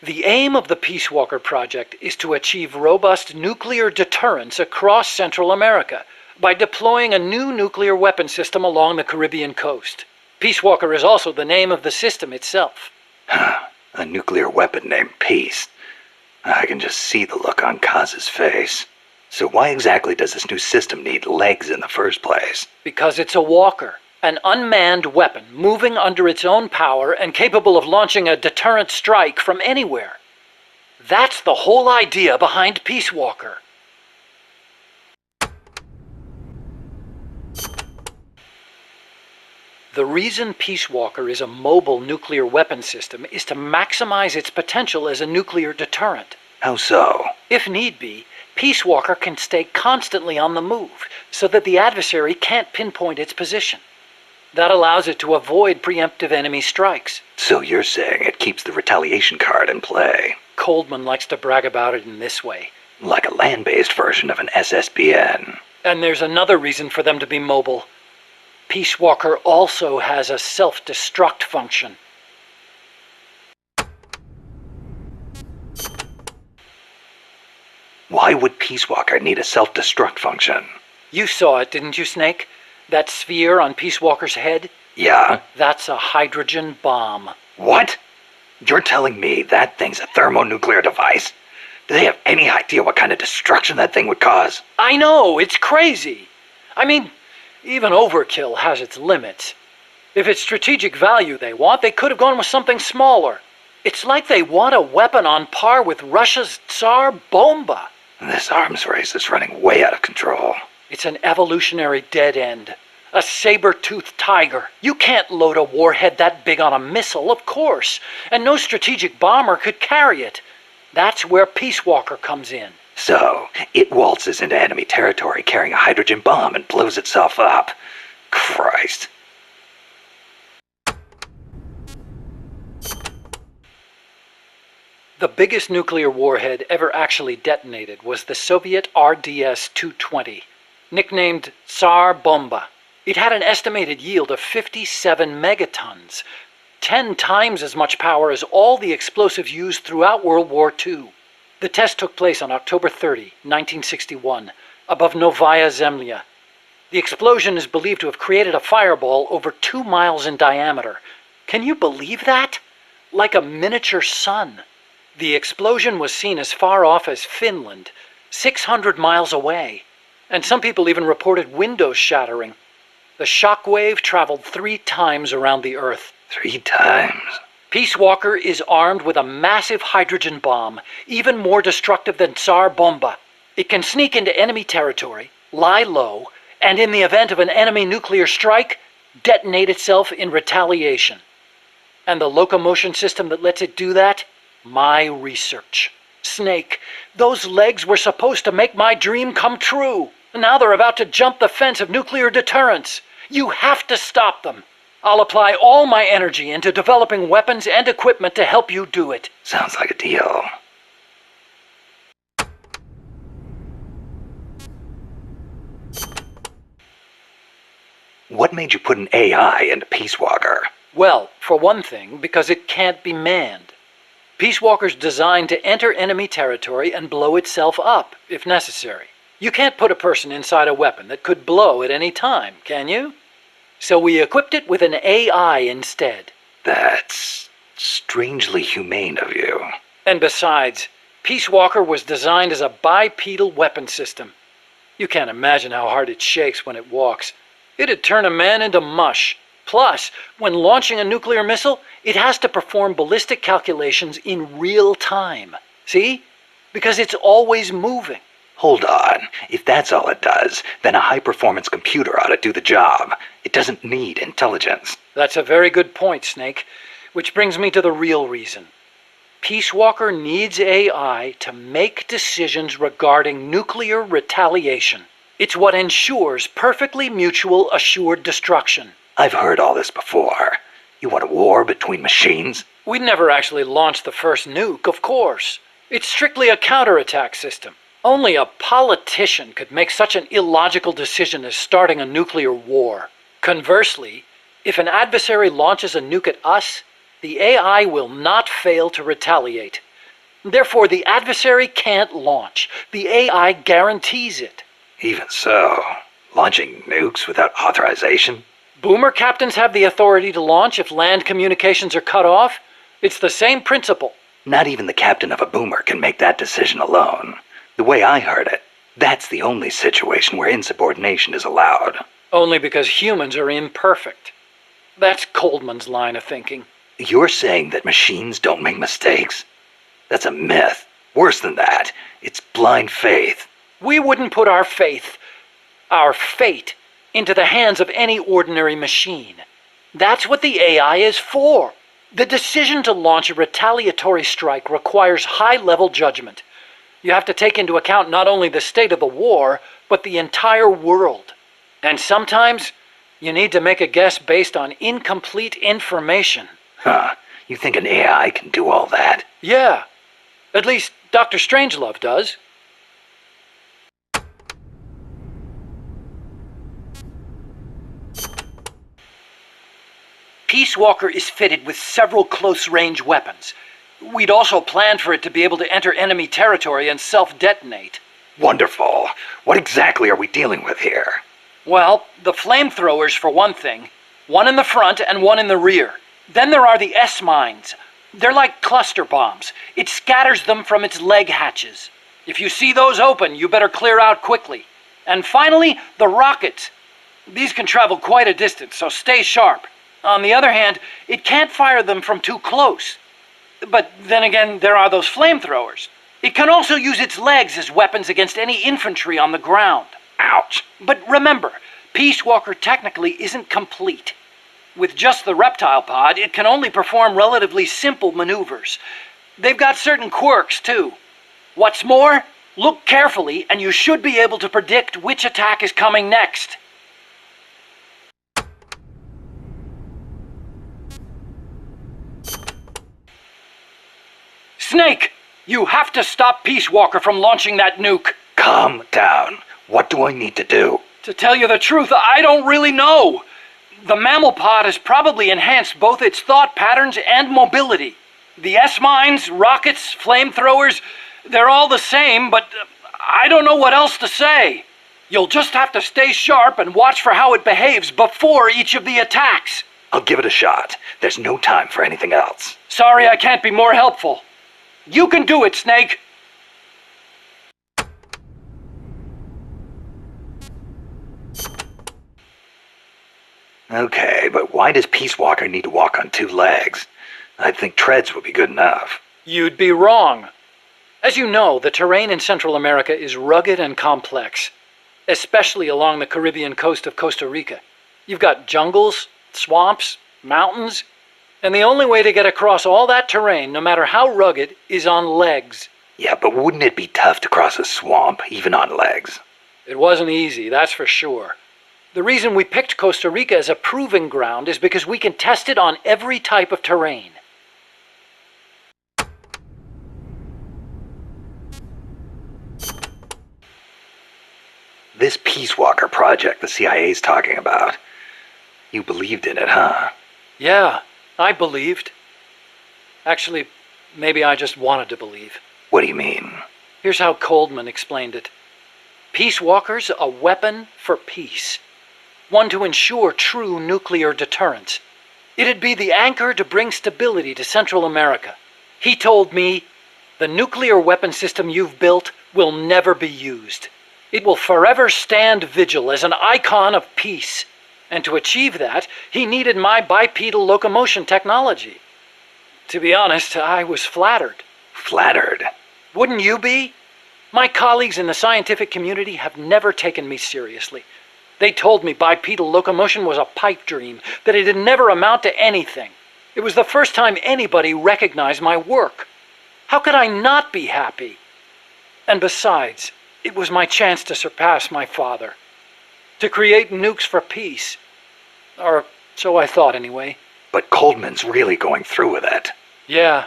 The aim of the Peace Walker project is to achieve robust nuclear deterrence across Central America by deploying a new nuclear weapon system along the Caribbean coast. Peace Walker is also the name of the system itself. A nuclear weapon named Peace. I can just see the look on Kaz's face. So why exactly does this new system need legs in the first place? Because it's a walker, an unmanned weapon moving under its own power and capable of launching a deterrent strike from anywhere. That's the whole idea behind Peace Walker. The reason Peace Walker is a mobile nuclear weapon system is to maximize its potential as a nuclear deterrent. How so? If need be, Peace Walker can stay constantly on the move so that the adversary can't pinpoint its position. That allows it to avoid preemptive enemy strikes. So you're saying it keeps the retaliation card in play? Coldman likes to brag about it in this way. Like a land-based version of an SSBN. And there's another reason for them to be mobile. Peace Walker also has a self-destruct function. Why would Peace Walker need a self-destruct function? You saw it, didn't you, Snake? That sphere on Peace Walker's head? Yeah? That's a hydrogen bomb. What? You're telling me that thing's a thermonuclear device? Do they have any idea what kind of destruction that thing would cause? I know, it's crazy. I mean, even overkill has its limits. If it's strategic value they want, they could have gone with something smaller. It's like they want a weapon on par with Russia's Tsar Bomba. This arms race is running way out of control. It's an evolutionary dead end. A saber-toothed tiger. You can't load a warhead that big on a missile, of course. And no strategic bomber could carry it. That's where Peace Walker comes in. So, it waltzes into enemy territory carrying a hydrogen bomb and blows itself up. Christ. The biggest nuclear warhead ever actually detonated was the Soviet RDS-220, nicknamed Tsar Bomba. It had an estimated yield of 57 megatons, 10 times as much power as all the explosives used throughout World War II. The test took place on October 30, 1961, above Novaya Zemlya. The explosion is believed to have created a fireball over 2 miles in diameter. Can you believe that? Like a miniature sun. The explosion was seen as far off as Finland, 600 miles away. And some people even reported windows shattering. The shockwave traveled 3 times around the Earth. 3 times? Peace Walker is armed with a massive hydrogen bomb, even more destructive than Tsar Bomba. It can sneak into enemy territory, lie low, and in the event of an enemy nuclear strike, detonate itself in retaliation. And the locomotion system that lets it do that? My research. Snake, those legs were supposed to make my dream come true. Now they're about to jump the fence of nuclear deterrence. You have to stop them. I'll apply all my energy into developing weapons and equipment to help you do it. Sounds like a deal. What made you put an AI into Peace Walker? Well, for one thing, because it can't be manned. Peace Walker's designed to enter enemy territory and blow itself up, if necessary. You can't put a person inside a weapon that could blow at any time, can you? So we equipped it with an AI instead. That's strangely humane of you. And besides, Peace Walker was designed as a bipedal weapon system. You can't imagine how hard it shakes when it walks. It'd turn a man into mush. Plus, when launching a nuclear missile, it has to perform ballistic calculations in real time. See? Because it's always moving. Hold on. If that's all it does, then a high-performance computer ought to do the job. It doesn't need intelligence. That's a very good point, Snake. Which brings me to the real reason. Peace Walker needs AI to make decisions regarding nuclear retaliation. It's what ensures perfectly mutual assured destruction. I've heard all this before. You want a war between machines? We'd never actually launched the first nuke, of course. It's strictly a counterattack system. Only a politician could make such an illogical decision as starting a nuclear war. Conversely, if an adversary launches a nuke at us, the AI will not fail to retaliate. Therefore, the adversary can't launch. The AI guarantees it. Even so, launching nukes without authorization? Boomer captains have the authority to launch if land communications are cut off. It's the same principle. Not even the captain of a boomer can make that decision alone. The way I heard it, that's the only situation where insubordination is allowed. Only because humans are imperfect. That's Coldman's line of thinking. You're saying that machines don't make mistakes? That's a myth. Worse than that, it's blind faith. We wouldn't put our faith, our fate, into the hands of any ordinary machine. That's what the AI is for. The decision to launch a retaliatory strike requires high-level judgment. You have to take into account not only the state of the war, but the entire world. And sometimes, you need to make a guess based on incomplete information. Huh. You think an AI can do all that? Yeah. At least Dr. Strangelove does. Peace Walker is fitted with several close-range weapons. We'd also planned for it to be able to enter enemy territory and self-detonate. Wonderful. What exactly are we dealing with here? Well, the flamethrowers for one thing. One in the front and one in the rear. Then there are the S-mines. They're like cluster bombs. It scatters them from its leg hatches. If you see those open, you better clear out quickly. And finally, the rockets. These can travel quite a distance, so stay sharp. On the other hand, it can't fire them from too close. But then again, there are those flamethrowers. It can also use its legs as weapons against any infantry on the ground. Ouch. But remember, Peace Walker technically isn't complete. With just the reptile pod, it can only perform relatively simple maneuvers. They've got certain quirks, too. What's more, look carefully and you should be able to predict which attack is coming next. Snake! You have to stop Peace Walker from launching that nuke! Calm down. What do I need to do? To tell you the truth, I don't really know. The mammal pod has probably enhanced both its thought patterns and mobility. The S-mines, rockets, flamethrowers, they're all the same, but I don't know what else to say. You'll just have to stay sharp and watch for how it behaves before each of the attacks. I'll give it a shot. There's no time for anything else. Sorry I can't be more helpful. You can do it, Snake! Okay, but why does Peace Walker need to walk on two legs? I'd think treads would be good enough. You'd be wrong. As you know, the terrain in Central America is rugged and complex, especially along the Caribbean coast of Costa Rica. You've got jungles, swamps, mountains, and the only way to get across all that terrain, no matter how rugged, is on legs. Yeah, but wouldn't it be tough to cross a swamp, even on legs? It wasn't easy, that's for sure. The reason we picked Costa Rica as a proving ground is because we can test it on every type of terrain. This Peace Walker project the CIA's talking about, you believed in it, huh? Yeah, I believed. Actually, maybe I just wanted to believe. What do you mean? Here's how Coldman explained it. Peace Walker's a weapon for peace. One to ensure true nuclear deterrence. It'd be the anchor to bring stability to Central America. He told me, the nuclear weapon system you've built will never be used. It will forever stand vigil as an icon of peace. And to achieve that, he needed my bipedal locomotion technology. To be honest, I was flattered. Flattered? Wouldn't you be? My colleagues in the scientific community have never taken me seriously. They told me bipedal locomotion was a pipe dream, that it'd never amount to anything. It was the first time anybody recognized my work. How could I not be happy? And besides, it was my chance to surpass my father. To create nukes for peace. Or so I thought anyway. But Coldman's really going through with it. Yeah.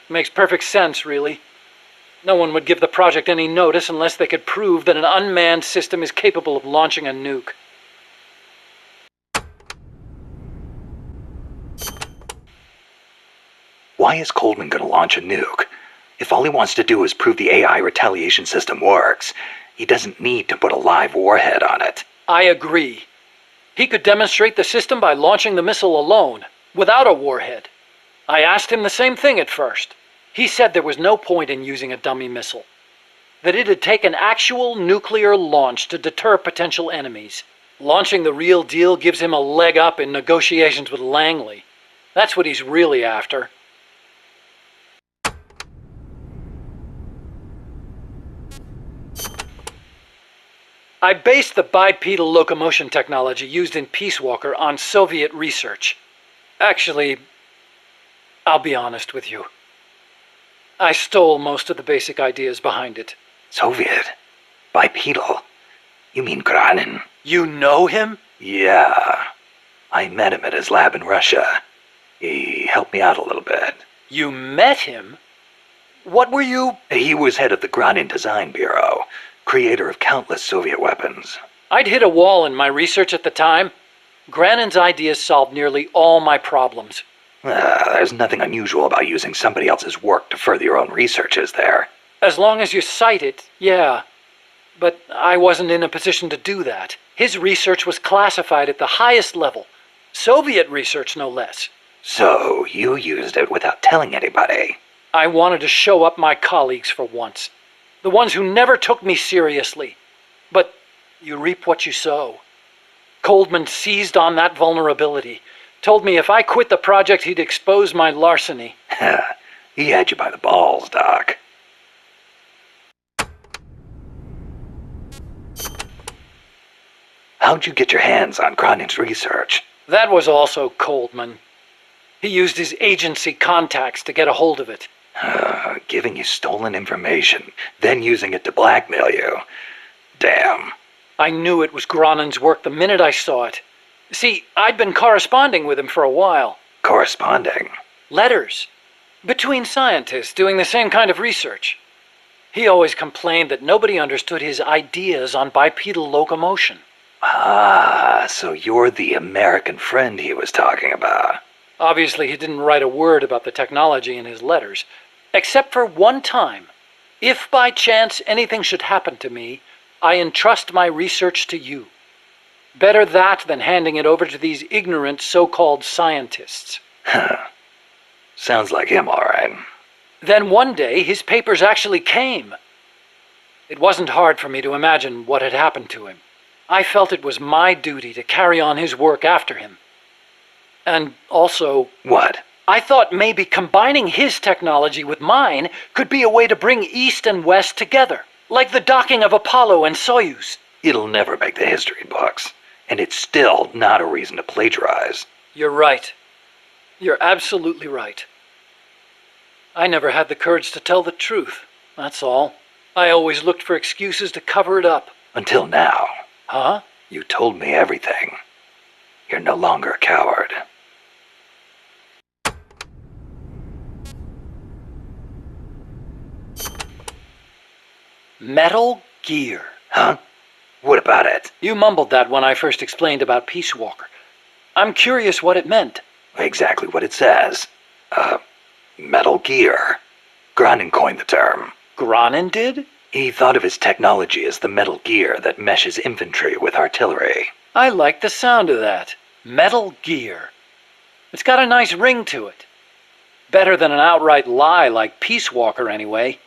Makes perfect sense, really. No one would give the project any notice unless they could prove that an unmanned system is capable of launching a nuke. Why is Coldman going to launch a nuke? If all he wants to do is prove the AI retaliation system works, he doesn't need to put a live warhead on it. I agree. He could demonstrate the system by launching the missile alone, without a warhead. I asked him the same thing at first. He said there was no point in using a dummy missile. That it'd take an actual nuclear launch to deter potential enemies. Launching the real deal gives him a leg up in negotiations with Langley. That's what he's really after. I based the bipedal locomotion technology used in Peace Walker on Soviet research. Actually, I'll be honest with you. I stole most of the basic ideas behind it. Soviet? Bipedal? You mean Granin? You know him? Yeah. I met him at his lab in Russia. He helped me out a little bit. You met him? What were you? He was head of the Granin Design Bureau, creator of countless Soviet weapons. I'd hit a wall in my research at the time. Granin's ideas solved nearly all my problems. There's nothing unusual about using somebody else's work to further your own research, is there? As long as you cite it, yeah. But I wasn't in a position to do that. His research was classified at the highest level. Soviet research, no less. So you used it without telling anybody? I wanted to show up my colleagues for once. The ones who never took me seriously. But you reap what you sow. Coldman seized on that vulnerability. Told me if I quit the project, he'd expose my larceny. He had you by the balls, Doc. How'd you get your hands on Granin's research? That was also Coldman. He used his agency contacts to get a hold of it. Giving you stolen information, then using it to blackmail you. Damn. I knew it was Granin's work the minute I saw it. See, I'd been corresponding with him for a while. Corresponding? Letters. Between scientists doing the same kind of research. He always complained that nobody understood his ideas on bipedal locomotion. Ah, so you're the American friend he was talking about. Obviously, he didn't write a word about the technology in his letters. Except for one time. If by chance anything should happen to me, I entrust my research to you. Better that than handing it over to these ignorant so-called scientists. Sounds like him, all right. Then one day, his papers actually came. It wasn't hard for me to imagine what had happened to him. I felt it was my duty to carry on his work after him. And also... What? I thought maybe combining his technology with mine could be a way to bring East and West together. Like the docking of Apollo and Soyuz. It'll never make the history books. And it's still not a reason to plagiarize. You're right. You're absolutely right. I never had the courage to tell the truth, that's all. I always looked for excuses to cover it up. Until now. Huh? You told me everything. You're no longer a coward. Metal Gear. Huh? What about it? You mumbled that when I first explained about Peace Walker. I'm curious what it meant. Exactly what it says. Metal Gear. Granin coined the term. Granin did? He thought of his technology as the metal gear that meshes infantry with artillery. I like the sound of that. Metal Gear. It's got a nice ring to it. Better than an outright lie like Peace Walker, anyway.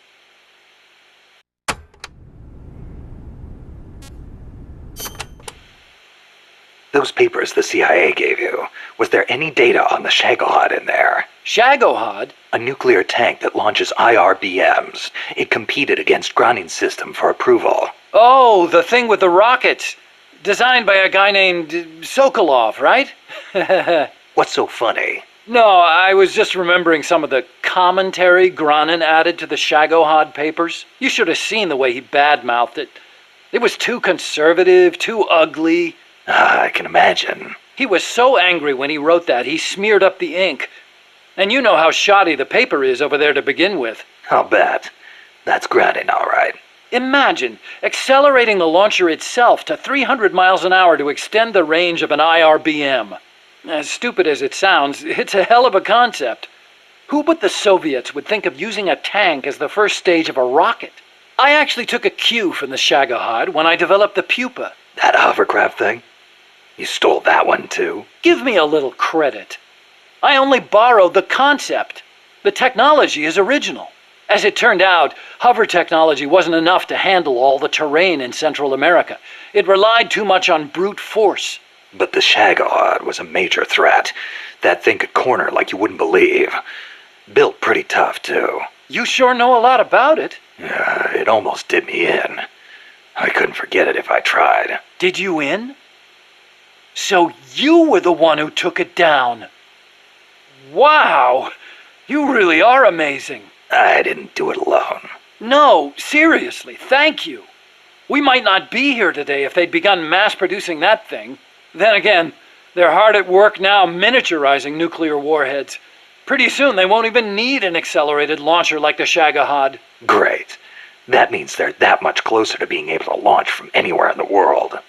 Those papers the CIA gave you, was there any data on the Shagohod in there? Shagohod? A nuclear tank that launches IRBMs. It competed against Granin's system for approval. Oh, the thing with the rockets. Designed by a guy named Sokolov, right? What's so funny? No, I was just remembering some of the commentary Granin added to the Shagohod papers. You should have seen the way he badmouthed it. It was too conservative, too ugly. I can imagine. He was so angry when he wrote that, he smeared up the ink. And you know how shoddy the paper is over there to begin with. I'll bet. That's Granin, all right. Imagine accelerating the launcher itself to 300 miles an hour to extend the range of an IRBM. As stupid as it sounds, it's a hell of a concept. Who but the Soviets would think of using a tank as the first stage of a rocket? I actually took a cue from the Shagohod when I developed the pupa. That hovercraft thing? You stole that one too? Give me a little credit. I only borrowed the concept. The technology is original. As it turned out, hover technology wasn't enough to handle all the terrain in Central America. It relied too much on brute force. But the Shagohod was a major threat. That thing could corner like you wouldn't believe. Built pretty tough, too. You sure know a lot about it. Yeah, it almost did me in. I couldn't forget it if I tried. Did you in? So you were the one who took it down. Wow! You really are amazing. I didn't do it alone. No, seriously, thank you. We might not be here today if they'd begun mass-producing that thing. Then again, they're hard at work now miniaturizing nuclear warheads. Pretty soon they won't even need an accelerated launcher like the Shagohod. Great. That means they're that much closer to being able to launch from anywhere in the world.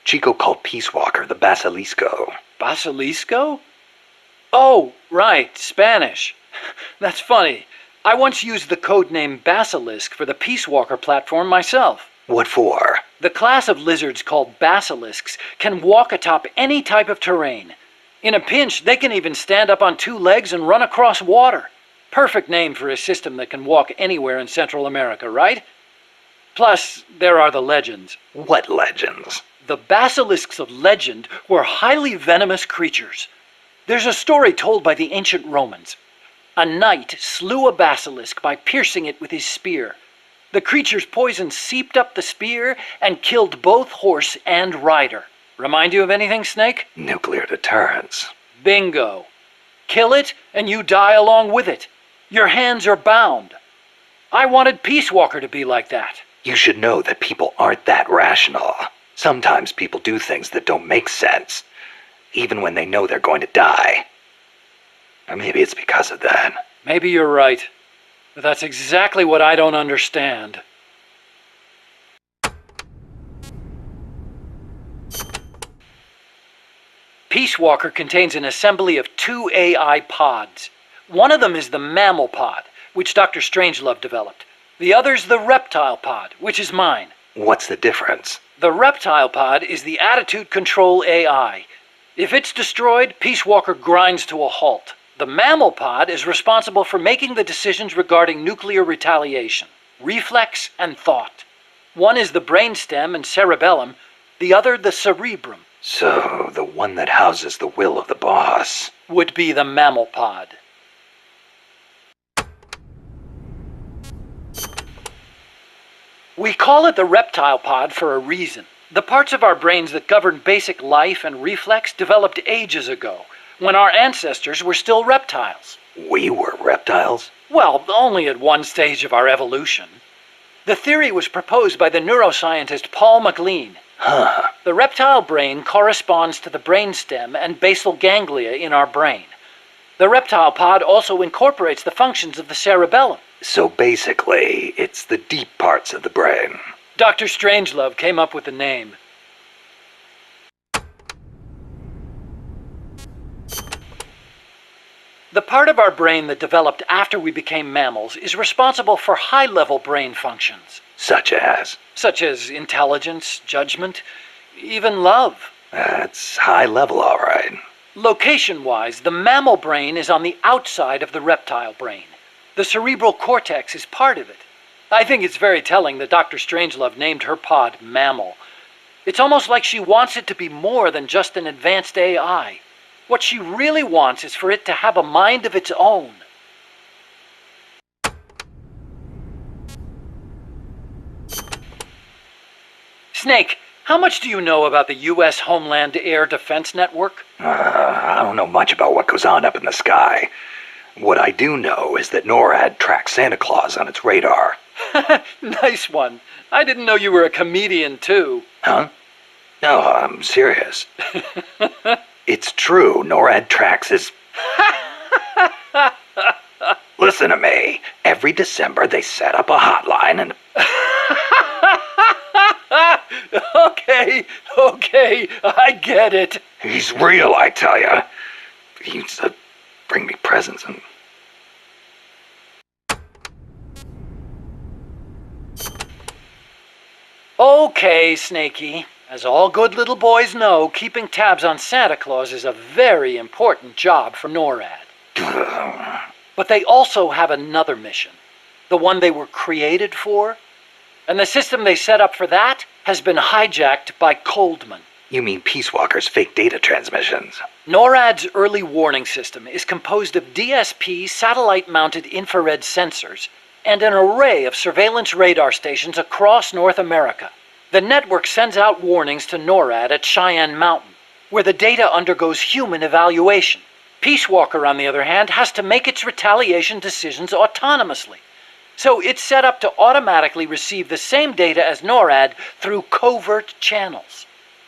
Chico called Peace Walker the Basilisco. Basilisco? Oh, right, Spanish. That's funny. I once used the codename Basilisk for the Peace Walker platform myself. What for? The class of lizards called basilisks can walk atop any type of terrain. In a pinch, they can even stand up on two legs and run across water. Perfect name for a system that can walk anywhere in Central America, right? Plus, there are the legends. What legends? The basilisks of legend were highly venomous creatures. There's a story told by the ancient Romans. A knight slew a basilisk by piercing it with his spear. The creature's poison seeped up the spear and killed both horse and rider. Remind you of anything, Snake? Nuclear deterrence. Bingo. Kill it and you die along with it. Your hands are bound. I wanted Peace Walker to be like that. You should know that people aren't that rational. Sometimes people do things that don't make sense, even when they know they're going to die. Or maybe it's because of that. Maybe you're right. But that's exactly what I don't understand. Peace Walker contains an assembly of two AI pods. One of them is the mammal pod, which Dr. Strangelove developed. The other's the reptile pod, which is mine. What's the difference? The reptile pod is the attitude control AI. If it's destroyed, Peace Walker grinds to a halt. The mammal pod is responsible for making the decisions regarding nuclear retaliation, reflex, and thought. One is the brainstem and cerebellum, the other the cerebrum. So, the one that houses the will of the boss would be the mammal pod. We call it the reptile pod for a reason. The parts of our brains that govern basic life and reflex developed ages ago, when our ancestors were still reptiles. We were reptiles? Well, only at one stage of our evolution. The theory was proposed by the neuroscientist Paul MacLean. Huh. The reptile brain corresponds to the brainstem and basal ganglia in our brain. The reptile pod also incorporates the functions of the cerebellum. So basically, it's the deep parts of the brain. Dr. Strangelove came up with the name. The part of our brain that developed after we became mammals is responsible for high-level brain functions. Such as? Such as intelligence, judgment, even love. That's high level, all right. Location-wise, the mammal brain is on the outside of the reptile brain. The cerebral cortex is part of it. I think it's very telling that Dr. Strangelove named her pod Mammal. It's almost like she wants it to be more than just an advanced AI. What she really wants is for it to have a mind of its own. Snake, how much do you know about the U.S. Homeland Air Defense Network? I don't know much about what goes on up in the sky. What I do know is that NORAD tracks Santa Claus on its radar. Nice one. I didn't know you were a comedian, too. Huh? No, I'm serious. It's true, NORAD tracks his... Listen to me. Every December they set up a hotline and... Okay. Okay, I get it. He's real, I tell ya. He used to bring me presents and... Okay, Snakey. As all good little boys know, keeping tabs on Santa Claus is a very important job for NORAD. But they also have another mission, the one they were created for. And the system they set up for that has been hijacked by Coldman. You mean Peace Walker's fake data transmissions? NORAD's early warning system is composed of DSP satellite-mounted infrared sensors and an array of surveillance radar stations across North America. The network sends out warnings to NORAD at Cheyenne Mountain, where the data undergoes human evaluation. Peace Walker, on the other hand, has to make its retaliation decisions autonomously. So it's set up to automatically receive the same data as NORAD through covert channels.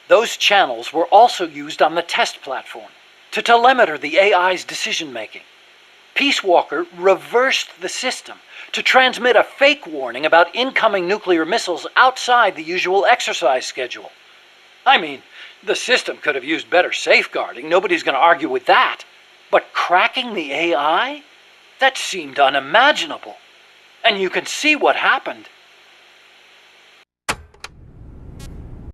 Those channels were also used on the test platform to telemeter the AI's decision-making. Peace Walker reversed the system to transmit a fake warning about incoming nuclear missiles outside the usual exercise schedule. I mean, the system could have used better safeguarding, nobody's going to argue with that. But cracking the AI? That seemed unimaginable. And you can see what happened.